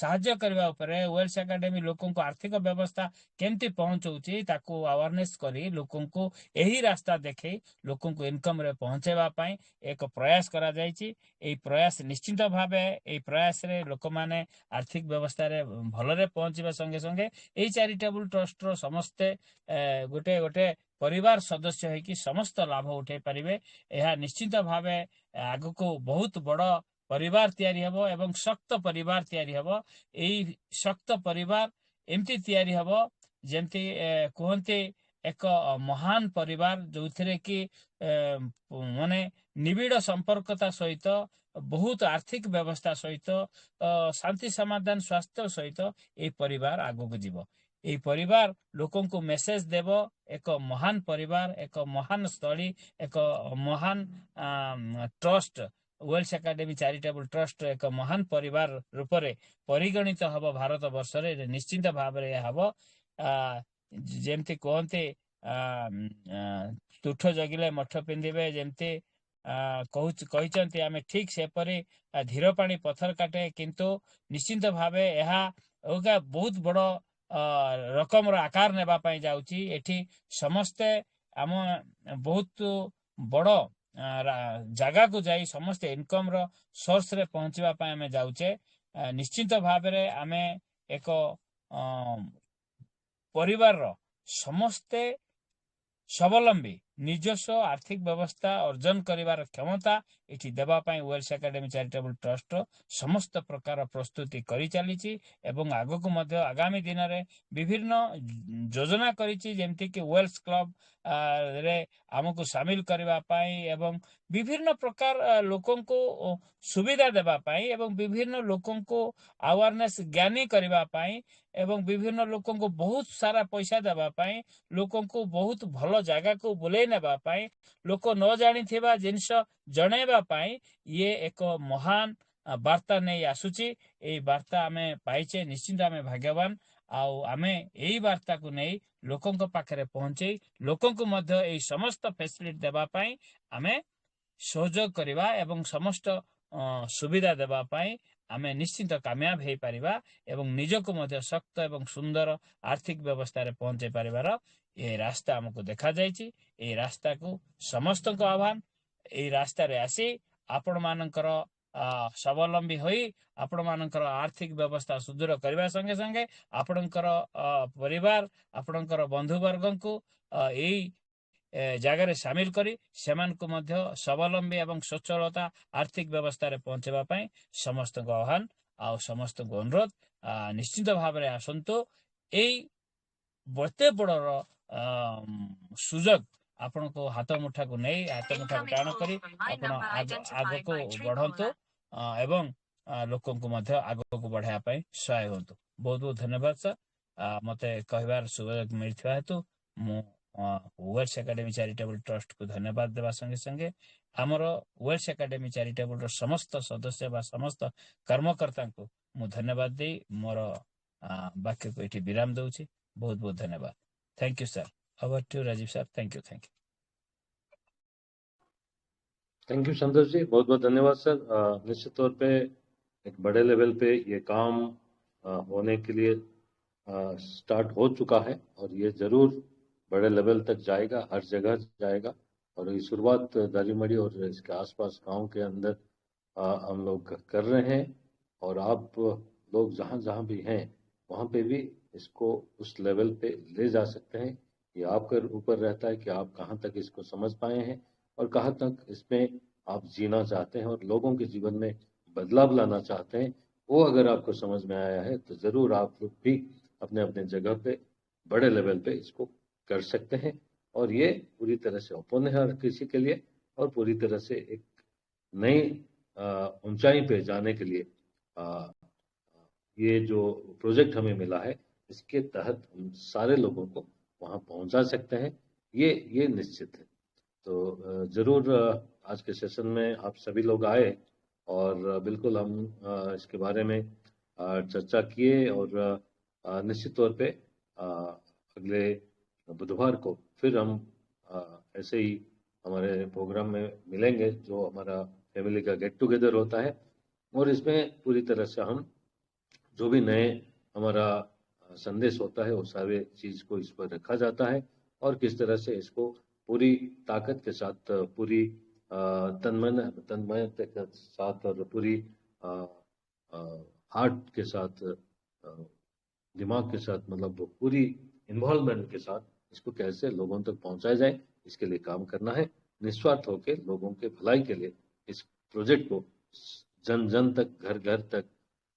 Speaker 3: ସାହାଯ୍ୟ କରିବା ଉପରେ, ୱେଲ୍ସ ଏକାଡେମୀ ଲୋକଙ୍କୁ ଆର୍ଥିକ ବ୍ୟବସ୍ଥା କେମିତି ପହଞ୍ଚଉଛି ତାକୁ ଆୱାରନେସ୍ କରି ଲୋକଙ୍କୁ ଏହି ରାସ୍ତା ଦେଖେଇ ଲୋକଙ୍କୁ ଇନକମରେ ପହଞ୍ଚାଇବା ପାଇଁ ଏକ ପ୍ରୟାସ କରାଯାଇଛି। ଏହି ପ୍ରୟାସ ନିଶ୍ଚିନ୍ତ ଭାବେ ଏହି ପ୍ରୟାସରେ ଲୋକମାନେ ଆର୍ଥିକ ବ୍ୟବସ୍ଥାରେ ଭଲରେ ପହଞ୍ଚିବା ସଙ୍ଗେ ସଙ୍ଗେ ଏହି ଚାରିଟେବଲ୍ ଟ୍ରଷ୍ଟର ସମସ୍ତେ ଗୋଟେ ଗୋଟେ ପରିବାର ସଦସ୍ୟ ହେଇକି ସମସ୍ତ ଲାଭ ଉଠାଇ ପାରିବେ। ଏହା ନିଶ୍ଚିନ୍ତ ଭାବେ ଆଗକୁ ବହୁତ ବଡ଼ ପରିବାର ତିଆରି ହେବ ଏବଂ ଶକ୍ତ ପରିବାର ତିଆରି ହେବ। ଏଇ ଶକ୍ତ ପରିବାର ଏମିତି ତିଆରି ହେବ ଯେମିତି କୁହନ୍ତି ଏକ ମହାନ ପରିବାର, ଯୋଉଥିରେ କି ମାନେ ନିବିଡ଼ ସମ୍ପର୍କତା ସହିତ, ବହୁତ ଆର୍ଥିକ ବ୍ୟବସ୍ଥା ସହିତ, ଶାନ୍ତି ସମାଧାନ ସ୍ୱାସ୍ଥ୍ୟ ସହିତ ଏହି ପରିବାର ଆଗକୁ ଯିବ। ଏହି ପରିବାର ଲୋକଙ୍କୁ ମେସେଜ ଦେବ, ଏକ ମହାନ ପରିବାର, ଏକ ମହାନ ସ୍ଥଳୀ, ଏକ ମହାନ trust, Wales academy charitable trust ଏକ ମହାନ ପରିବାର ରୂପରେ ପରିଗଣିତ ହେବ ଭାରତ ବର୍ଷରେ। ନିଶ୍ଚିନ୍ତ ଭାବରେ ଏହା ହେବ। ଯେମିତି କୁହନ୍ତି ତୁଠ ଜଗିଲେ ମଠ ପିନ୍ଧିବେ, ଯେମିତି କହିଛନ୍ତି ଆମେ ଠିକ୍ ସେପରି ଧୀର ପାଣି ପଥର କାଟେ। କିନ୍ତୁ ନିଶ୍ଚିନ୍ତ ଭାବେ ଏହା ବହୁତ ବଡ଼ ରକମର ଆକାର ନେବା ପାଇଁ ଯାଉଛି। ଏଠି ସମସ୍ତେ ଆମ ବହୁତ ବଡ଼ ଜାଗାକୁ ଯାଇ ସମସ୍ତେ ଇନକମର ସୋର୍ସରେ ପହଞ୍ଚିବା ପାଇଁ ଆମେ ଯାଉଛେ। ନିଶ୍ଚିନ୍ତ ଭାବରେ ଆମେ ଏକ ପରିବାରର ସମସ୍ତେ ସ୍ୱାବଲମ୍ବୀ ନିଜସ୍ୱ ଆର୍ଥିକ ବ୍ୟବସ୍ଥା ଅର୍ଜନ କରିବାର କ୍ଷମତା ଏଠି ଦେବା ପାଇଁ ୱେଲ୍ସ ଏକାଡେମୀ ଚାରିଟେବଲ୍ ଟ୍ରଷ୍ଟ ସମସ୍ତ ପ୍ରକାର ପ୍ରସ୍ତୁତି କରିଚାଲିଛି ଏବଂ ଆଗକୁ ମଧ୍ୟ ଆଗାମୀ ଦିନରେ ବିଭିନ୍ନ ଯୋଜନା କରିଛି, ଯେମିତିକି ୱେଲ୍ସ କ୍ଲବ ରେ ଆମକୁ ସାମିଲ କରିବା ପାଇଁ ଏବଂ ବିଭିନ୍ନ ପ୍ରକାର ଲୋକଙ୍କୁ ସୁବିଧା ଦେବା ପାଇଁ ଏବଂ ବିଭିନ୍ନ ଲୋକଙ୍କୁ ଆୱାରନେସ୍ ଜ୍ଞାନୀ କରିବା ପାଇଁ ଏବଂ ବିଭିନ୍ନ ଲୋକଙ୍କୁ ବହୁତ ସାରା ପଇସା ଦେବା ପାଇଁ, ଲୋକଙ୍କୁ ବହୁତ ଭଲ ଜାଗାକୁ ବୁଲେଇ ନେବା ପାଇଁ, ଲୋକ ନ ଜାଣିଥିବା ଜିନିଷ ଜଣେଇବା ପାଇଁ ଇଏ ଏକ ମହାନ ବାର୍ତ୍ତା ନେଇ ଆସୁଛି। ଏଇ ବାର୍ତ୍ତା ଆମେ ପାଇଛେ, ନିଶ୍ଚିନ୍ତ ଆମେ ଭାଗ୍ୟବାନ। ଆଉ ଆମେ ଏଇ ବାର୍ତ୍ତାକୁ ନେଇ ଲୋକଙ୍କ ପାଖରେ ପହଞ୍ଚେଇ ଲୋକଙ୍କୁ ମଧ୍ୟ ଏଇ ସମସ୍ତ ଫ୍ୟାସିଲିଟି ଦେବା ପାଇଁ ଆମେ ସହଯୋଗ କରିବା ଏବଂ ସମସ୍ତ ସୁବିଧା ଦେବା ପାଇଁ ଆମେ ନିଶ୍ଚିନ୍ତ କାମୟାବ ହେଇପାରିବା ଏବଂ ନିଜକୁ ମଧ୍ୟ ଶକ୍ତ ଏବଂ ସୁନ୍ଦର ଆର୍ଥିକ ବ୍ୟବସ୍ଥାରେ ପହଞ୍ଚାଇ ପାରିବାର ଏ ରାସ୍ତା ଆମକୁ ଦେଖାଯାଇଛି। ଏଇ ରାସ୍ତାକୁ ସମସ୍ତଙ୍କ ଆହ୍ୱାନ, ଏଇ ରାସ୍ତାରେ ଆସି ଆପଣମାନଙ୍କର ସ୍ୱାବଲମ୍ବୀ ହୋଇ ଆପଣମାନଙ୍କର ଆର୍ଥିକ ବ୍ୟବସ୍ଥା ସୁଦୃଢ଼ କରିବା ସଙ୍ଗେ ସଙ୍ଗେ ଆପଣଙ୍କର ପରିବାର, ଆପଣଙ୍କର ବନ୍ଧୁବର୍ଗଙ୍କୁ ଏଇ ଜାଗାରେ ସାମିଲ କରି ସେମାନଙ୍କୁ ମଧ୍ୟ ସ୍ୱାବଲମ୍ବୀ ଏବଂ ସ୍ୱଚ୍ଛଳତା ଆର୍ଥିକ ବ୍ୟବସ୍ଥାରେ ପହଞ୍ଚାଇବା ପାଇଁ ସମସ୍ତଙ୍କ ଆହ୍ୱାନ ଆଉ ସମସ୍ତଙ୍କୁ ଅନୁରୋଧ, ନିଶ୍ଚିତ ଭାବରେ ଆସନ୍ତୁ। ଏଇ ଏତେ ବଡ଼ର ସୁଯୋଗ ଆପଣଙ୍କୁ ହାତ ମୁଠାକୁ ନେଇ ହାତ ମୁଠାକୁ ଟାଣ କରି ଆପଣ ଆଗକୁ ବଢ଼ନ୍ତୁ ଏବଂ ଲୋକଙ୍କୁ ମଧ୍ୟ ଆଗକୁ ବଢ଼ାଇବା ପାଇଁ ସହାୟ ହୁଅନ୍ତୁ। ବହୁତ ବହୁତ ଧନ୍ୟବାଦ ସାର୍, ମୋତେ କହିବାର ସୁଯୋଗ ମିଳିଥିବା ହେତୁ ମୁଁ ୱେଲ୍ସ ଏକାଡେମୀ ଚାରିଟେବଲ୍ ଟ୍ରଷ୍ଟକୁ ଧନ୍ୟବାଦ ଦେବା ସଙ୍ଗେ ସଙ୍ଗେ ଆମର ୱେଲ୍ସ ଏକାଡେମୀ ଚାରିଟେବଲ୍ର ସମସ୍ତ ସଦସ୍ୟ ବା ସମସ୍ତ କର୍ମକର୍ତ୍ତାଙ୍କୁ ମୁଁ ଧନ୍ୟବାଦ ଦେଇ ମୋର ବାକ୍ୟକୁ ଏଠି ବିରାମ ଦେଉଛି। बहुत बहुत धन्यवाद। Thank you sir. Over to Rajiv sir. Thank you.
Speaker 1: Thank you Santosh ji, बहुत बहुत धन्यवाद सर। निश्चित तौर पे एक बड़े लेवल पे ये काम होने के लिए स्टार्ट हो चुका है और ये जरूर बड़े लेवल तक जाएगा, हर जगह जाएगा। और ये शुरुआत दारीमड़ी और इसके आसपास गांव के अंदर हम लोग कर रहे हैं और आप लोग जहां जहां भी हैं वहां पे भी इसको उस लेवल पे ले जा सकते हैं। ये आपके ऊपर रहता है कि आप कहाँ तक इसको समझ पाए हैं और कहाँ तक इसमें आप जीना चाहते हैं और लोगों के जीवन में बदलाव लाना चाहते हैं। वो अगर आपको समझ में आया है तो ज़रूर आप लोग भी अपने अपने जगह पे बड़े लेवल पे इसको कर सकते हैं। और ये पूरी तरह से ओपन है हर किसी के लिए और पूरी तरह से एक नई ऊंचाई पे जाने के लिए ये जो प्रोजेक्ट हमें मिला है इसके तहत हम सारे लोगों को वहाँ पहुँचा सकते हैं, ये निश्चित है। तो ज़रूर आज के सेशन में आप सभी लोग आए और बिल्कुल हम इसके बारे में चर्चा किए और निश्चित तौर पे अगले बुधवार को फिर हम ऐसे ही हमारे प्रोग्राम में मिलेंगे जो हमारा फैमिली का गेट टुगेदर होता है और इसमें पूरी तरह से हम जो भी नए हमारा संदेश होता है वो सारे चीज़ को इस पर रखा जाता है और किस तरह से इसको पूरी ताकत के साथ, पूरी तन्मयता के साथ और पूरी हार्ट के साथ, दिमाग के साथ, मतलब पूरी इन्वॉल्वमेंट के साथ इसको कैसे लोगों तक पहुंचाया जाए, इसके लिए काम करना है। निस्वार्थ होकर लोगों के भलाई के लिए इस प्रोजेक्ट को जन जन तक, घर घर तक,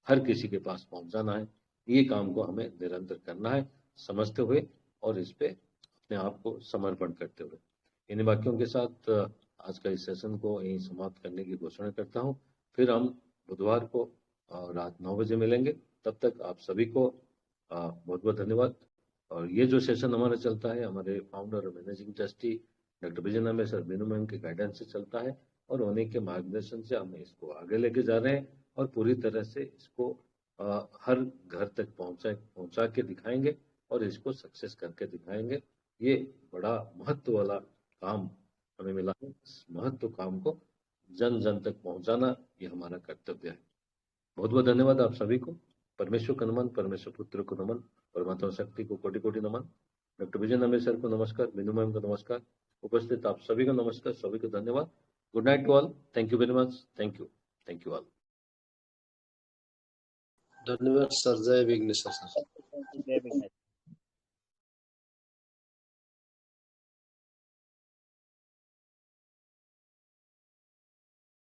Speaker 1: हर किसी के पास पहुंचाना है। ये काम को हमें निरंतर करना है, समझते हुए और इस पे अपने आप को समर्पण करते हुए। इन वाक्यों के साथ आज का इस सेशन को यहीं समाप्त करने की घोषणा करता हूँ। फिर हम बुधवार को रात 9 बजे मिलेंगे। तब तक आप सभी को बहुत बहुत धन्यवाद। और ये जो सेशन हमारा चलता है हमारे फाउंडर और managing trustee doctor Vijay Nambiar sir Meenu ma'am के गाइडेंस से चलता है और उन्हीं के मार्गदर्शन से हम इसको आगे लेके जा रहे हैं और पूरी तरह से इसको हर घर तक पहुंचा के दिखाएंगे और इसको सक्सेस करके दिखाएंगे। ये बड़ा महत्व वाला काम हमें मिला है। इस महत्व काम को जन जन तक पहुंचाना ये हमारा कर्तव्य है। बहुत बहुत धन्यवाद आप सभी को। परमेश्वर को नमन, परमेश्वर पुत्र को नमन, परमात्मा शक्ति को कोटि कोटि नमन। डॉक्टर विजय नाम्बियर सर को नमस्कार, मीनू मैम को नमस्कार, उपस्थित आप सभी को नमस्कार, सभी को धन्यवाद। Good night to all. Thank you very much. Thank you all.
Speaker 2: धन्यवाद सर। जय विघ्नेश्वर सर।
Speaker 3: जय विघ्नेश्वर।